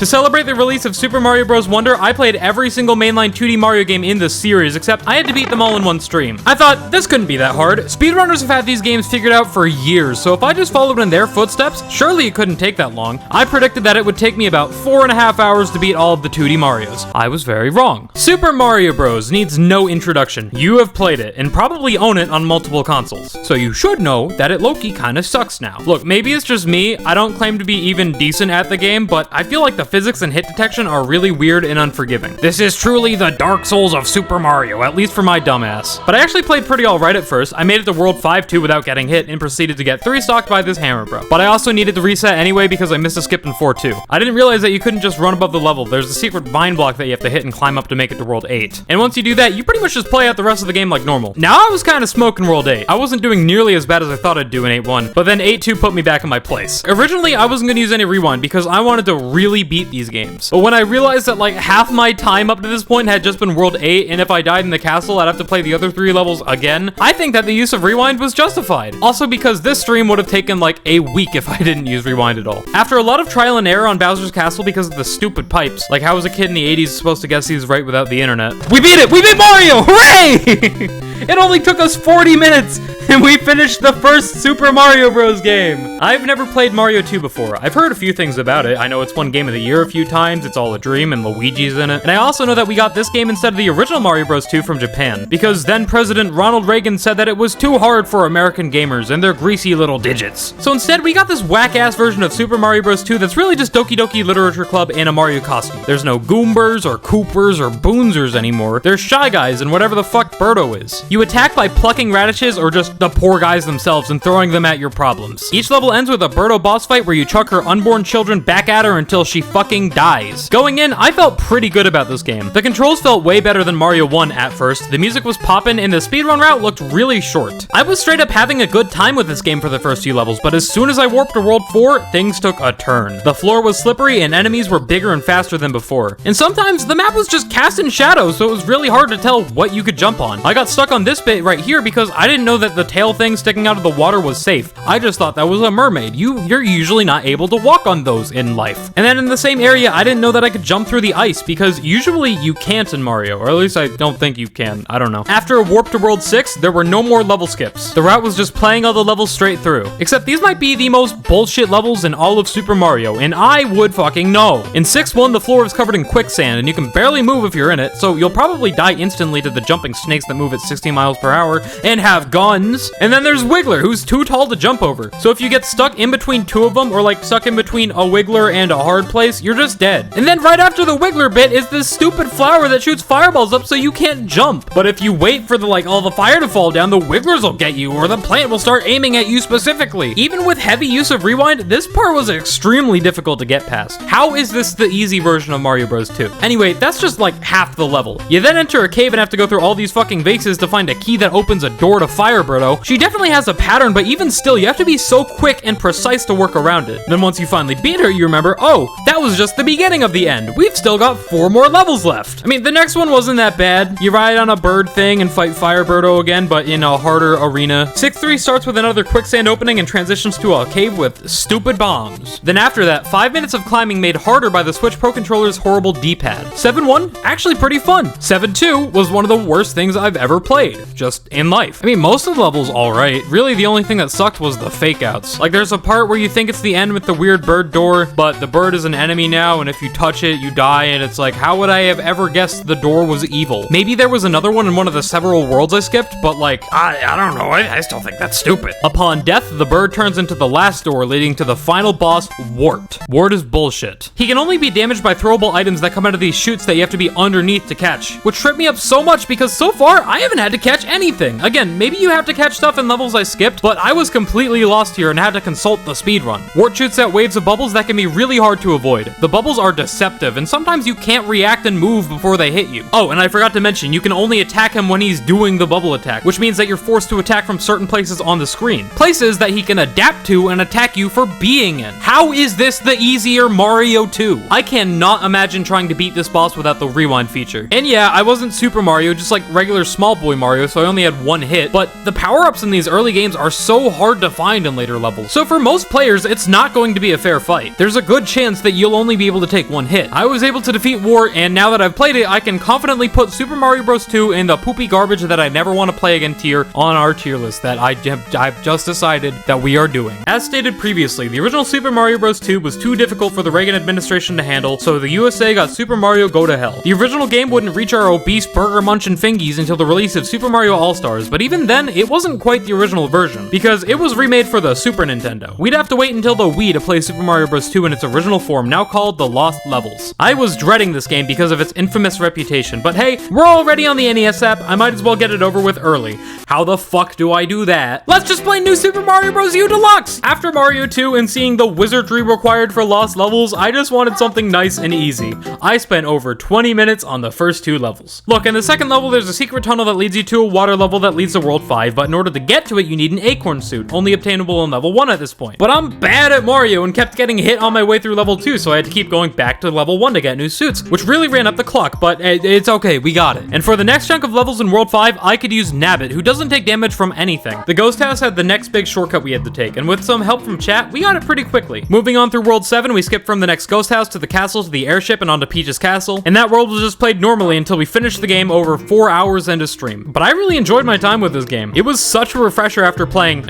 To celebrate the release of Super Mario Bros. Wonder, I played every single mainline 2D Mario game in this series, except I had to beat them all in one stream. I thought, this couldn't be that hard. Speedrunners have had these games figured out for years, so if I just followed in their footsteps, surely it couldn't take that long. I predicted that it would take me about 4.5 hours to beat all of the 2D Marios. I was very wrong. Super Mario Bros. Needs no introduction. You have played it, and probably own it on multiple consoles, so you should know that it low-key kinda sucks now. Look, maybe it's just me, I don't claim to be even decent at the game, but I feel like the physics and hit detection are really weird and unforgiving. This is truly the Dark Souls of Super Mario, at least for my dumbass. But I actually played pretty alright at first. I made it to World 5-2 without getting hit and proceeded to get 3-stocked by this hammer bro. But I also needed to reset anyway because I missed a skip in 4-2. I didn't realize that you couldn't just run above the level. There's a secret vine block that you have to hit and climb up to make it to World 8. And once you do that, you pretty much just play out the rest of the game like normal. Now I was kind of smoking World 8. I wasn't doing nearly as bad as I thought I'd do in 8-1, but then 8-2 put me back in my place. Originally, I wasn't gonna use any rewind because I wanted to really beat these games. But when I realized that like half my time up to this point had just been World 8, and if I died in the castle, I'd have to play the other 3 levels again, I think that the use of rewind was justified. Also because this stream would have taken like a week if I didn't use rewind at all. After a lot of trial and error on Bowser's Castle because of the stupid pipes, like how was a kid in the 80s supposed to guess he was right without the internet? We beat it! We beat Mario! Hooray! It only took us 40 minutes, and we finished the first Super Mario Bros. Game. I've never played Mario 2 before. I've heard a few things about it. I know it's won Game of the Year a few times, it's all a dream, and Luigi's in it. And I also know that we got this game instead of the original Mario Bros. 2 from Japan, because then President Ronald Reagan said that it was too hard for American gamers and their greasy little digits. So instead, we got this whack-ass version of Super Mario Bros. 2 that's really just Doki Doki Literature Club in a Mario costume. There's no Goombers or Coopers or Boonzers anymore. There's Shy Guys and whatever the fuck Birdo is. You attack by plucking radishes or just the poor guys themselves and throwing them at your problems. Each level ends with a Birdo boss fight where you chuck her unborn children back at her until she fucking dies. Going in, I felt pretty good about this game. The controls felt way better than Mario 1 at first, the music was poppin', and the speedrun route looked really short. I was straight up having a good time with this game for the first few levels, but as soon as I warped to World 4, things took a turn. The floor was slippery and enemies were bigger and faster than before. And sometimes the map was just cast in shadows, so it was really hard to tell what you could jump on. I got stuck on this bit right here because I didn't know that the tail thing sticking out of the water was safe. I just thought that was a mermaid. You're usually not able to walk on those in life. And then in the same area, I didn't know that I could jump through the ice because usually you can't in Mario, or at least I don't think you can. I don't know. After a warp to World 6, there were no more level skips. The route was just playing all the levels straight through. Except these might be the most bullshit levels in all of Super Mario, and I would fucking know. In 6-1, the floor is covered in quicksand, and you can barely move if you're in it, so you'll probably die instantly to the jumping snakes that move at 60 miles per hour and have guns. And then there's Wiggler, who's too tall to jump over. So if you get stuck in between 2 of them, or like stuck in between a Wiggler and a hard place, you're just dead. And then right after the Wiggler bit is this stupid flower that shoots fireballs up so you can't jump. But if you wait for all the fire to fall down, the Wigglers will get you, or the plant will start aiming at you specifically. Even with heavy use of rewind, this part was extremely difficult to get past. How is this the easy version of Mario Bros. 2? Anyway, that's just like half the level. You then enter a cave and have to go through all these fucking vases to find a key that opens a door to Fire Birdo. She definitely has a pattern, but even still, you have to be so quick and precise to work around it. Then once you finally beat her, you remember, oh, that was just the beginning of the end. We've still got 4 more levels left. I mean, the next one wasn't that bad. You ride on a bird thing and fight Fire Birdo again, but in a harder arena. 6-3 starts with another quicksand opening and transitions to a cave with stupid bombs. Then after that, 5 minutes of climbing made harder by the Switch Pro Controller's horrible D-pad. 7-1, actually pretty fun. 7-2 was one of the worst things I've ever played, just in life. I mean, most of the levels alright. Really, the only thing that sucked was the fake outs. Like, there's a part where you think it's the end with the weird bird door, but the bird is an enemy now, and if you touch it, you die, and it's like, how would I have ever guessed the door was evil? Maybe there was another one in one of the several worlds I skipped, but like, I don't know, I still think that's stupid. Upon death, the bird turns into the last door, leading to the final boss, Wart. Wart is bullshit. He can only be damaged by throwable items that come out of these chutes that you have to be underneath to catch, which tripped me up so much because so far, I haven't had to catch anything. Again, maybe you have to catch stuff in levels I skipped, but I was completely lost here and had to consult the speedrun. Wart shoots out waves of bubbles that can be really hard to avoid. The bubbles are deceptive, and sometimes you can't react and move before they hit you. Oh, and I forgot to mention, you can only attack him when he's doing the bubble attack, which means that you're forced to attack from certain places on the screen. Places that he can adapt to and attack you for being in. How is this the easier Mario 2? I cannot imagine trying to beat this boss without the rewind feature. And yeah, I wasn't Super Mario, just like regular small boy Mario, so I only had 1 hit, but the power-ups in these early games are so hard to find in later levels. So for most players, it's not going to be a fair fight. There's a good chance that you'll only be able to take one hit. I was able to defeat War, and now that I've played it, I can confidently put Super Mario Bros. 2 in the poopy garbage that I never want to play again tier on our tier list that I've just decided that we are doing. As stated previously, the original Super Mario Bros. 2 was too difficult for the Reagan administration to handle, so the USA got Super Mario Go to Hell. The original game wouldn't reach our obese burger munchin' fingies until the release of Super Mario All-Stars, but even then, it wasn't quite the original version, because it was remade for the Super Nintendo. We'd have to wait until the Wii to play Super Mario Bros. 2 in its original form, now called The Lost Levels. I was dreading this game because of its infamous reputation, but hey, we're already on the NES app, I might as well get it over with early. How the fuck do I do that? Let's just play New Super Mario Bros. U Deluxe! After Mario 2 and seeing the wizardry required for Lost Levels, I just wanted something nice and easy. I spent over 20 minutes on the first 2 levels. Look, in the second level, there's a secret tunnel that leads you to a water level that leads to World 5, but in order to get to it, you need an acorn suit, only obtainable in level 1 at this point. But I'm bad at Mario and kept getting hit on my way through level 2, so I had to keep going back to level 1 to get new suits, which really ran up the clock, but it's okay, we got it. And for the next chunk of levels in World 5, I could use Nabbit, who doesn't take damage from anything. The Ghost House had the next big shortcut we had to take, and with some help from chat, we got it pretty quickly. Moving on through World 7, we skipped from the next Ghost House to the castle to the airship and onto Peach's castle, and that world was just played normally until we finished the game over 4 hours into stream. But I really enjoyed my time with this game. It was such a refresher after playing,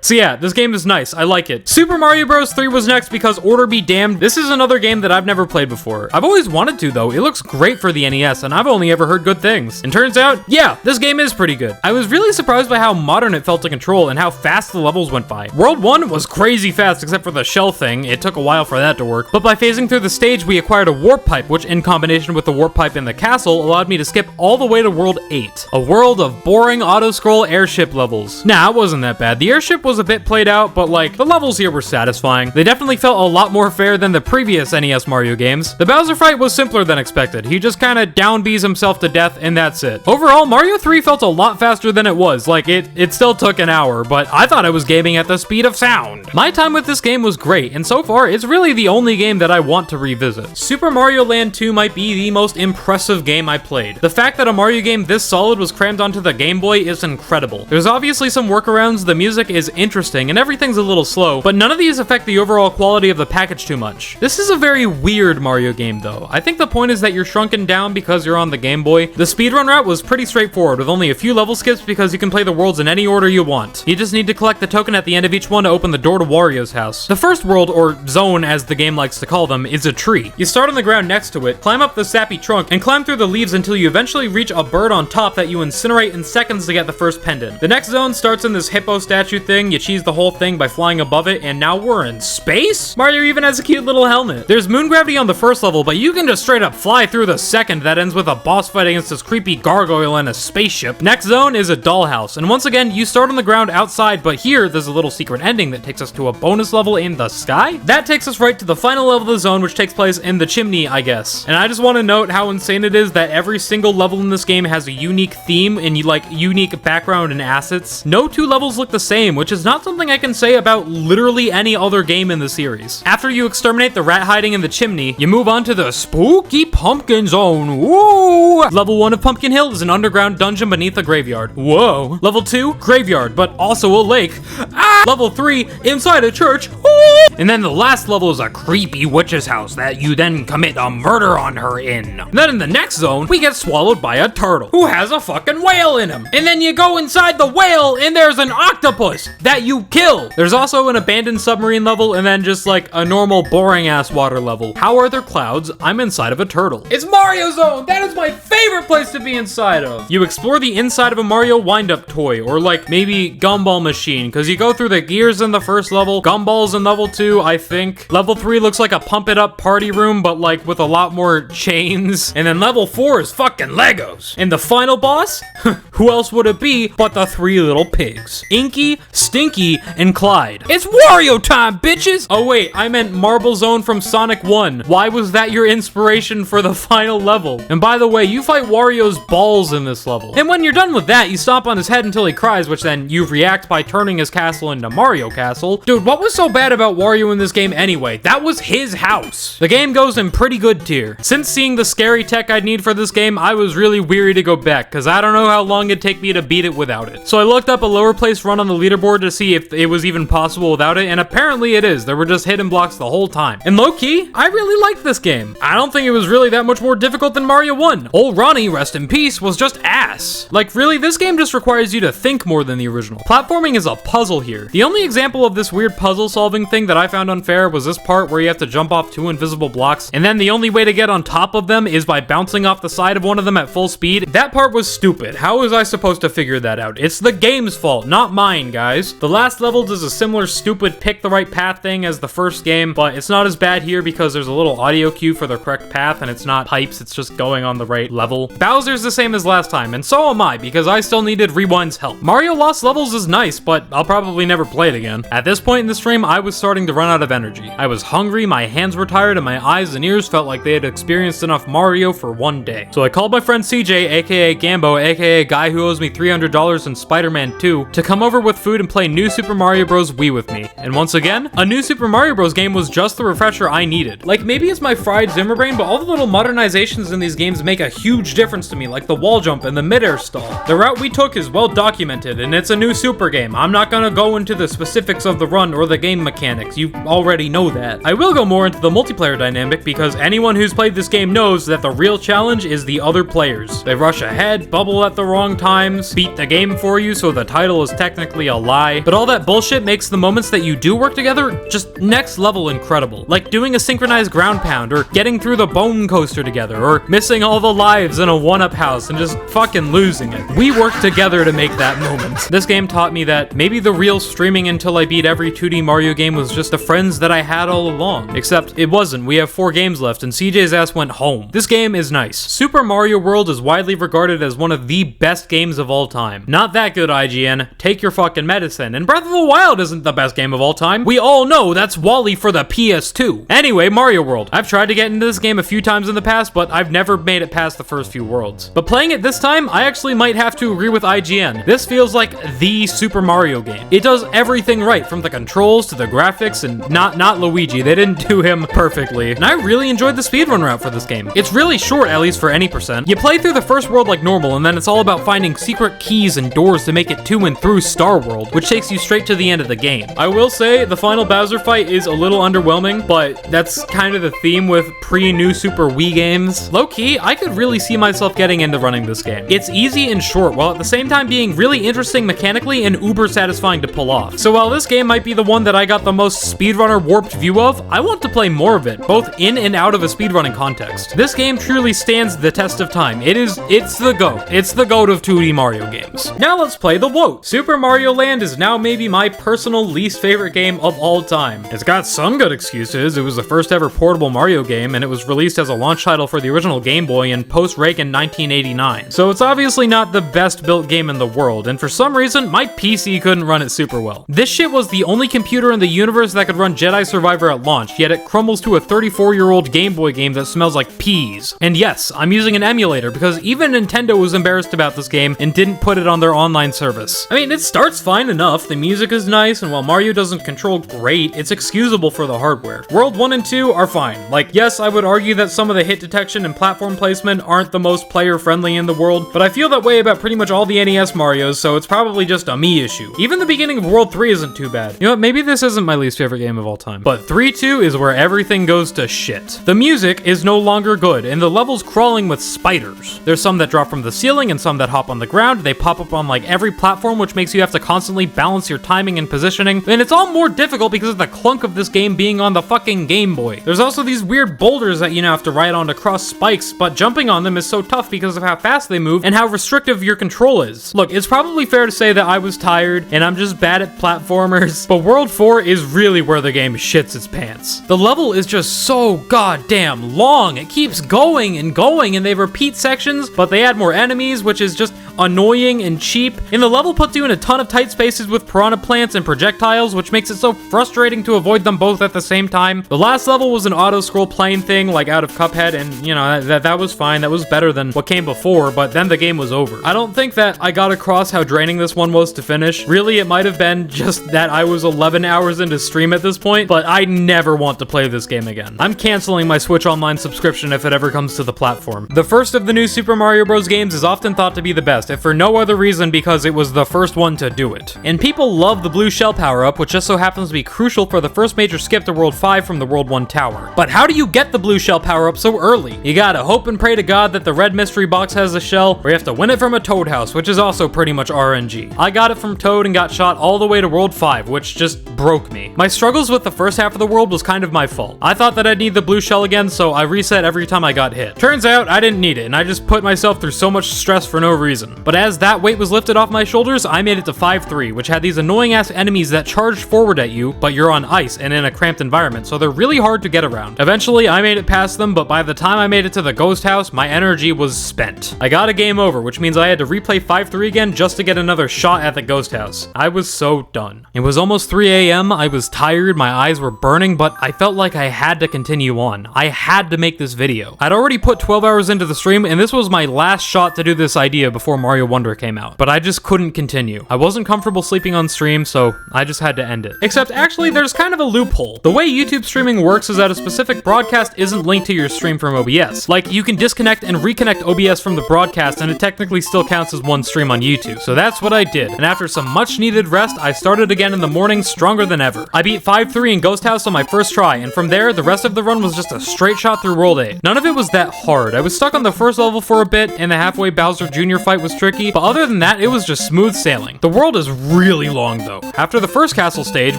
So yeah, this game is nice, I like it. Super Mario Bros. 3 was next because Order Be Damned, this is another game that I've never played before. I've always wanted to though, it looks great for the NES, and I've only ever heard good things. And turns out, yeah, this game is pretty good. I was really surprised by how modern it felt to control and how fast the levels went by. World 1 was crazy fast except for the shell thing, it took a while for that to work, but by phasing through the stage we acquired a warp pipe, which in combination with the warp pipe in the castle allowed me to skip all the way to World 8. A world of boring auto-scroll airship levels. Nah, it wasn't that bad. The airship was a bit played out, but like, the levels here were satisfying. They definitely felt a lot more fair than the previous NES Mario games. The Bowser fight was simpler than expected. He just kinda down B's himself to death and that's it. Overall, Mario 3 felt a lot faster than it was. Like, it still took an hour, but I thought I was gaming at the speed of sound. My time with this game was great, and so far, it's really the only game that I want to revisit. Super Mario Land 2 might be the most impressive game I played. The fact that a Mario game this solid was crammed onto the Game Boy is incredible. There's obviously some workarounds, the music is interesting, and everything's a little slow, but none of these affect the overall quality of the package too much. This is a very weird Mario game though. I think the point is that you're shrunken down because you're on the Game Boy. The speedrun route was pretty straightforward with only a few level skips because you can play the worlds in any order you want. You just need to collect the token at the end of each one to open the door to Wario's house. The first world, or zone as the game likes to call them, is a tree. You start on the ground next to it, climb up the sappy trunk, and climb through the leaves until you eventually reach a bird on top that you incinerate in seconds to get the first pendant. The next zone starts in this hippo statue thing, you cheese the whole thing by flying above it, and now we're in space? Mario even has a cute little helmet. There's moon gravity on the first level, but you can just straight up fly through the second that ends with a boss fight against this creepy gargoyle in a spaceship. Next zone is a dollhouse, and once again, you start on the ground outside, but here there's a little secret ending that takes us to a bonus level in the sky? That takes us right to the final level of the zone, which takes place in the chimney, I guess. And I just want to note how insane it is that every single level in this game has a unique theme and like unique background and assets. No two levels look the same, which is not something I can say about literally any other game in the series. After you exterminate the rat hiding in the chimney, you move on to the spooky pumpkin zone. Woo! Level 1 of Pumpkin Hill is an underground dungeon beneath a graveyard. Whoa. Level 2, graveyard, but also a lake. Ah! Level 3, inside a church. Woo! And then the last level is a creepy witch's house that you then commit a murder on her in. And then in the next zone, we get swallowed by a turtle who has a fucking whale in him. And then you go inside the whale and there's an octopus that you kill. There's also an abandoned submarine level and then just like a normal boring ass water level. How are there clouds? I'm inside of a turtle. It's Mario Zone! That is my favorite place to be inside of. You explore the inside of a Mario wind-up toy or like maybe gumball machine because you go through the gears in the first level, gumballs in level 2, I think. Level 3 looks like a pump it up party room but like with a lot more chains. And then level 4 is fucking Legos. And the final boss? Who else would it be but the 3 little pigs? Inky, Stinky, and Clyde. It's Wario time, bitches! Oh wait, I meant Marble Zone from Sonic 1. Why was that your inspiration for the final level? And by the way, you fight Wario's balls in this level. And when you're done with that, you stomp on his head until he cries, which then you react by turning his castle into into Mario Castle. Dude, what was so bad about Wario in this game anyway? That was his house. The game goes in pretty good tier. Since seeing the scary tech I'd need for this game, I was really weary to go back, because I don't know how long it'd take me to beat it without it. So I looked up a lower place run on the leaderboard to see if it was even possible without it, and apparently it is. There were just hidden blocks the whole time. And low-key, I really liked this game. I don't think it was really that much more difficult than Mario 1. Old Ronnie, rest in peace, was just ass. Like, really, this game just requires you to think more than the original. Platforming is a puzzle here. The only example of this weird puzzle-solving thing that I found unfair was this part where you have to jump off 2 invisible blocks, and then the only way to get on top of them is by bouncing off the side of one of them at full speed. That part was stupid. How was I supposed to figure that out? It's the game's fault, not mine, guys. The last level does a similar stupid pick the right path thing as the first game, but it's not as bad here because there's a little audio cue for the correct path, and it's not pipes, it's just going on the right level. Bowser's the same as last time, and so am I, because I still needed Rewind's help. Mario Lost Levels is nice, but I'll probably never play it again. At this point in the stream, I was starting to run out of energy. I was hungry, my hands were tired, and my eyes and ears felt like they had experienced enough Mario for one day. So I called my friend CJ, aka Gambo, aka guy who owes me $300 in Spider-Man 2, to come over with food and play New Super Mario Bros. Wii with me. And once again, a New Super Mario Bros. Game was just the refresher I needed. Like, maybe it's my fried Zimmer brain, but all the little modernizations in these games make a huge difference to me, like the wall jump and the mid-air stall. The route we took is well documented, and it's a new Super game. I'm not gonna go into the specifics of the run or the game mechanics, you already know that. I will go more into the multiplayer dynamic because anyone who's played this game knows that the real challenge is the other players. They rush ahead, bubble at the wrong times, beat the game for you so the title is technically a lie, but all that bullshit makes the moments that you do work together just next level incredible. Like doing a synchronized ground pound, or getting through the bone coaster together, or missing all the lives in a one-up house and just fucking losing it. We worked together to make that moment. This game taught me that maybe the real streaming until I beat every 2D Mario game was just the friends that I had all along. Except it wasn't. We have 4 games left and CJ's ass went home. This game is nice. Super Mario World is widely regarded as one of the best games of all time. Not that good, IGN. Take your fucking medicine. And Breath of the Wild isn't the best game of all time. We all know that's Wall-E for the PS2. Anyway, Mario World. I've tried to get into this game a few times in the past, but I've never made it past the first few worlds. But playing it this time, I actually might have to agree with IGN. This feels like the Super Mario game. It does everything right, from the controls to the graphics, and not Luigi. They didn't do him perfectly. And I really enjoyed the speedrun route for this game. It's really short, at least for any percent. You play through the first world like normal, and then it's all about finding secret keys and doors to make it to and through Star World, which takes you straight to the end of the game. I will say, the final Bowser fight is a little underwhelming, but that's kind of the theme with pre-New Super Wii games. Low-key, I could really see myself getting into running this game. It's easy and short, while at the same time being really interesting mechanically and uber satisfying to pull off. So while this game might be the one that I got the most speedrunner warped view of, I want to play more of it, both in and out of a speedrunning context. This game truly stands the test of time. It's the GOAT. It's the GOAT of 2D Mario games. Now let's play the WOT. Super Mario Land is now maybe my personal least favorite game of all time. It's got some good excuses. It was the first ever portable Mario game, and it was released as a launch title for the original Game Boy in post-Reagan 1989. So it's obviously not the best built game in the world, and for some reason, my PC couldn't run it super well. This shit was the only computer in the universe that could run Jedi Survivor at launch, yet it crumbles to a 34-year-old Game Boy game that smells like peas. And yes, I'm using an emulator because even Nintendo was embarrassed about this game and didn't put it on their online service. I mean, it starts fine enough, the music is nice, and while Mario doesn't control great, it's excusable for the hardware. World 1 and 2 are fine. Like, yes, I would argue that some of the hit detection and platform placement aren't the most player-friendly in the world, but I feel that way about pretty much all the NES Marios, so it's probably just a me issue. Even the beginning of World 3 isn't too bad. You know what, maybe this isn't my least favorite game of all time, but 3-2 is where everything goes to shit. The music is no longer good, and the level's crawling with spiders. There's some that drop from the ceiling and some that hop on the ground. They pop up on like every platform, which makes you have to constantly balance your timing and positioning, and it's all more difficult because of the clunk of this game being on the fucking Game Boy. There's also these weird boulders that you now have to ride on to cross spikes, but jumping on them is so tough because of how fast they move and how restrictive your control is. Look, it's probably fair to say that I was tired and I'm just bad at platformers, but World 4 is really where the game shits its pants. The level is just so goddamn long. It keeps going and going, and they repeat sections, but they add more enemies, which is just annoying and cheap, and the level puts you in a ton of tight spaces with piranha plants and projectiles, which makes it so frustrating to avoid them both at the same time. The last level was an auto-scroll plane thing, like out of Cuphead, and you know, that was fine. That was better than what came before, but then the game was over. I don't think that I got across how draining this one was to finish. Really, it might have been just that I was 11 hours into stream at this point, but I never want to play this game again. I'm canceling my Switch Online subscription if it ever comes to the platform. The first of the new Super Mario Bros. Games is often thought to be the best, if for no other reason because it was the first one to do it. And people love the blue shell power-up, which just so happens to be crucial for the first major skip to World 5 from the World 1 tower. But how do you get the blue shell power-up so early? You gotta hope and pray to God that the red mystery box has a shell, or you have to win it from a Toad house, which is also pretty much RNG. I got it from Toad and got shot all the way to World 5, which just broke me. My struggles with the first half of the world was kind of my fault. I thought that I'd need the blue shell again, so I reset every time I got hit. Turns out I didn't need it, and I just put myself through so much stress for no reason. But as that weight was lifted off my shoulders, I made it to 5-3, which had these annoying ass enemies that charged forward at you, but you're on ice and in a cramped environment, so they're really hard to get around. Eventually, I made it past them, but by the time I made it to the ghost house, my energy was spent. I got a game over, which means I had to replay 5-3 again just to get another shot at the ghost house. I was so done. It was almost 3 a.m. I was tired, my eyes were burning, but I felt like I had to continue on. I had to make this video. I'd already put 12 hours into the stream, and this was my last shot to do this idea before Mario Wonder came out. But I just couldn't continue. I wasn't comfortable sleeping on stream, so I just had to end it. Except actually, there's kind of a loophole. The way YouTube streaming works is that a specific broadcast isn't linked to your stream from OBS. Like, you can disconnect and reconnect OBS from the broadcast, and it technically still counts as one stream on YouTube. So that's what I did, and after some much needed rest, I started again in the morning stronger than ever. I beat 5-3 in Ghost House on my first try, and from there, the rest of the run was just a straight shot through World 8. None of it was that hard. I was stuck on the first level for a bit, and the halfway Bowser Jr. fight was tricky, but other than that, it was just smooth sailing. The world is really long though. After the first castle stage,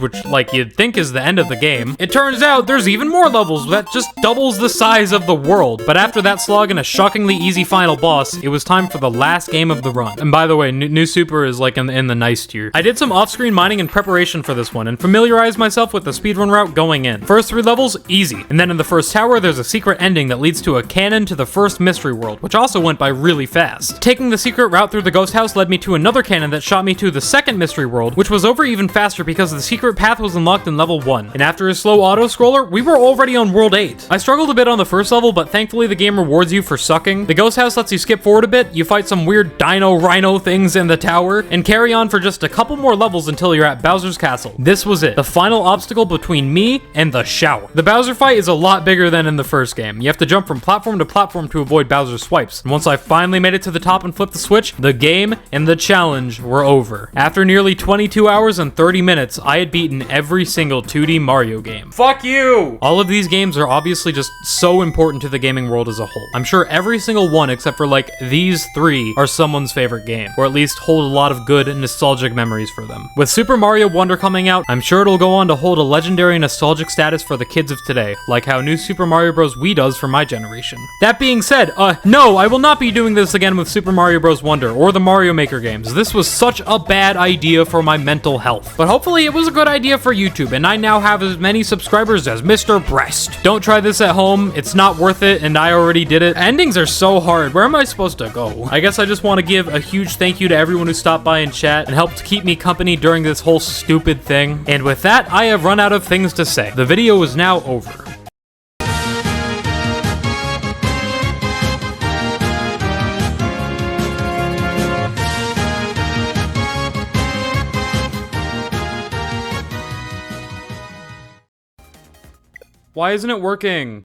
which like you'd think is the end of the game, it turns out there's even more levels that just doubles the size of the world. But after that slog and a shockingly easy final boss, it was time for the last game of the run. And by the way, New Super is like in the nice tier. I did some off-screen mining in preparation for this one and familiarized myself with the speedrun route going in. First 3 levels, easy. And then in the first tower, there's a secret ending that leads to a cannon to the first mystery world, which also went by really fast. Taking the secret route through the ghost house led me to another cannon that shot me to the second mystery world, which was over even faster because the secret path was unlocked in level 1. And after a slow auto-scroller, we were already on World 8. I struggled a bit on the first level, but thankfully the game rewards you for sucking. The ghost house lets you skip forward a bit, you fight some weird dino rhino things in the tower, and carry on for just a couple more levels until you're at Bowser's Castle. This was it, the final obstacle between me and the shower. The Bowser fight is a lot bigger than in the first game. You have to jump from platform to platform to avoid Bowser's swipes. And once I finally made it to the top and flipped the switch, the game and the challenge were over. After nearly 22 hours and 30 minutes, I had beaten every single 2D Mario game. Fuck you! All of these games are obviously just so important to the gaming world as a whole. I'm sure every single one except for like these 3 are someone's favorite game, or at least hold a lot of good and nostalgic memories for them. With Super Mario Wonder coming out, I'm sure it'll go on to hold a legendary nostalgic status for the kids of today, like how New Super Mario Bros. Wii does for my generation. That being said, no, I will not be doing this again with Super Mario Bros. Wonder or the Mario Maker games. This was such a bad idea for my mental health. But hopefully it was a good idea for YouTube, and I now have as many subscribers as Mr. Breast. Don't try this at home, it's not worth it, and I already did it. Endings are so hard, where am I supposed to go? I guess I just want to give a huge thank you to everyone who stopped by and chat and helped keep me company during this whole stupid thing. And with that, I have run out of things to say. The video is now over. Why isn't it working?